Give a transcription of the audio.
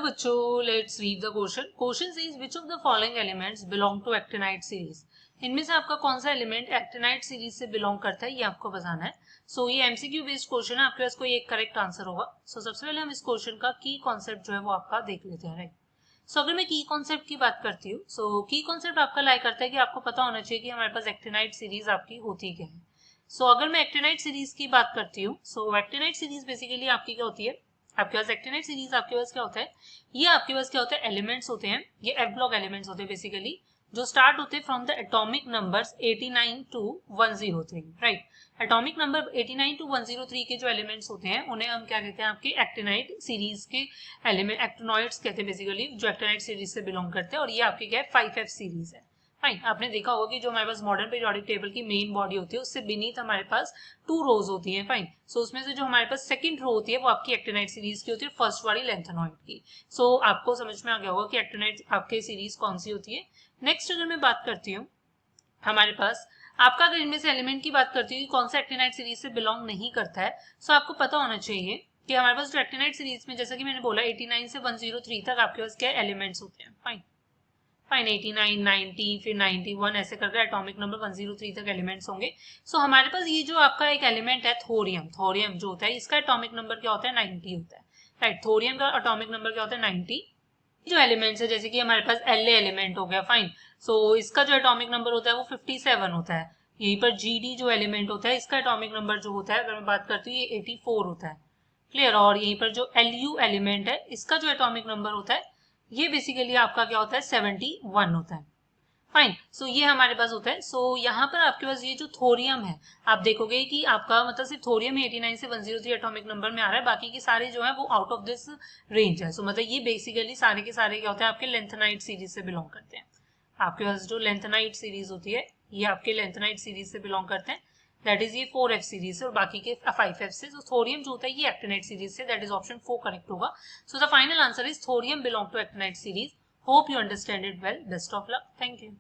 बच्चों, let's read the question. Question says which of the following elements belong to actinide series. इनमें से आपका कौन सा एलिमेंट एक्टिनाइड सीरीज से बिलोंग करता है ये आपको बताना है. सो ये एमसीक्यू बेस्ड क्वेश्चन है, आपके पास कोई एक करेक्ट आंसर होगा. सो सबसे पहले हम इस क्वेश्चन का की कॉन्सेप्ट जो है वो आपका देख लेते हैं. राइट, सो अगर मैं की कॉन्सेप्ट की बात करती हूँ, सो की कॉन्सेप्ट आपका लाई करता है कि आपको पता होना चाहिए कि हमारे पास एक्टिनाइड सीरीज आपकी होती क्या है. सो अगर मैं एक्टिनाइड सीरीज की बात करती हूँ, सो एक्टिनाइड सीरीज बेसिकली आपकी क्या होती है. आपके पास एक्टिनाइड सीरीज आपके पास क्या होता है, ये आपके पास क्या होता है, एलिमेंट्स होते हैं. ये एफ ब्लॉक एलिमेंट्स होते हैं बेसिकली, जो स्टार्ट होते हैं from the atomic numbers 89 to 103. Right, atomic number 89 to 103 के जो एलिमेंट्स होते हैं उन्हें हम क्या कहते हैं, आपके एक्टिनाइड सीरीज के एलिमेंट एक्टिनॉइड्स कहते हैं बेसिकली, जो एक्टिनाइड सीरीज से बिलोंग करते हैं. और ये आपकी क्या है, 5F सीरीज है. फाइन, आपने देखा होगा कि जो हमारे पास मॉडर्न पीरियोडिक टेबल की मेन बॉडी होती है उससे बीनीथ हमारे पास 2 रोज होती हैं. फाइन, सो उसमें से जो हमारे पास सेकंड रो होती है वो आपकी एक्टिनाइड सीरीज की होती है, फर्स्ट वाली लेंथेनॉइड की. सो आपको समझ में आ गया होगा कि एक्टिनाइड आपके सीरीज कौन सी होती है. नेक्स्ट अगर मैं बात करती हूँ हमारे पास आपका, अगर इनमें से एलिमेंट की बात करती हूँ कौन सा एक्टिनाइड सीरीज से बिलोंग नहीं करता है, सो आपको पता होना चाहिए कि हमारे पास जो एक्टिनाइड सीरीज में, जैसा कि मैंने बोला 89 से 103 तक आपके पास क्या एलिमेंट्स होते हैं. फाइन, 89, 90, फिर 91 ऐसे करके एटॉमिक नंबर 103 तक एलिमेंट्स होंगे. सो हमारे पास ये जो आपका एक एलिमेंट है थोरियम, थोरियम जो होता है इसका एटॉमिक नंबर क्या होता है, 90 होता है. राइट, थोरियम का एटॉमिक नंबर क्या होता है, 90. जो एलिमेंट्स है जैसे कि हमारे पास एल एलिमेंट हो गया. फाइन, सो इसका जो एटॉमिक नंबर होता है वो 57 होता है. यहीं पर जीडी जो एलिमेंट होता है इसका एटॉमिक नंबर जो होता है, अगर मैं बात करती हूँ, ये 84 होता है. क्लियर. और यहीं पर जो एलयू एलिमेंट है इसका जो एटॉमिक नंबर होता है ये बेसिकली आपका क्या होता है, 71 होता है. फाइन, सो ये हमारे पास होता है. सो यहाँ पर आपके पास ये जो थोरियम है, आप देखोगे कि आपका मतलब सिर्फ थोरियम 89 से 103 एटॉमिक नंबर में आ रहा है, बाकी के सारे जो है वो आउट ऑफ दिस रेंज है. सो मतलब ये बेसिकली सारे के सारे क्या होते हैं, आपके लेंथेनाइड सीरीज से बिलोंग करते हैं. आपके पास जो लेंथेनाइड सीरीज होती है ये आपके लेंथेनाइड सीरीज से बिलोंग करते हैं. दैट इज ये 4F सीरीज है और बाकी के 5F से. so, थोरियम जो होता है ये एक्टिनाइड सीरीज से, दैट इज ऑप्शन 4 करेक्ट होगा. So the final answer is thorium belong to actinide series. Hope you understand it well. Best of luck. Thank you.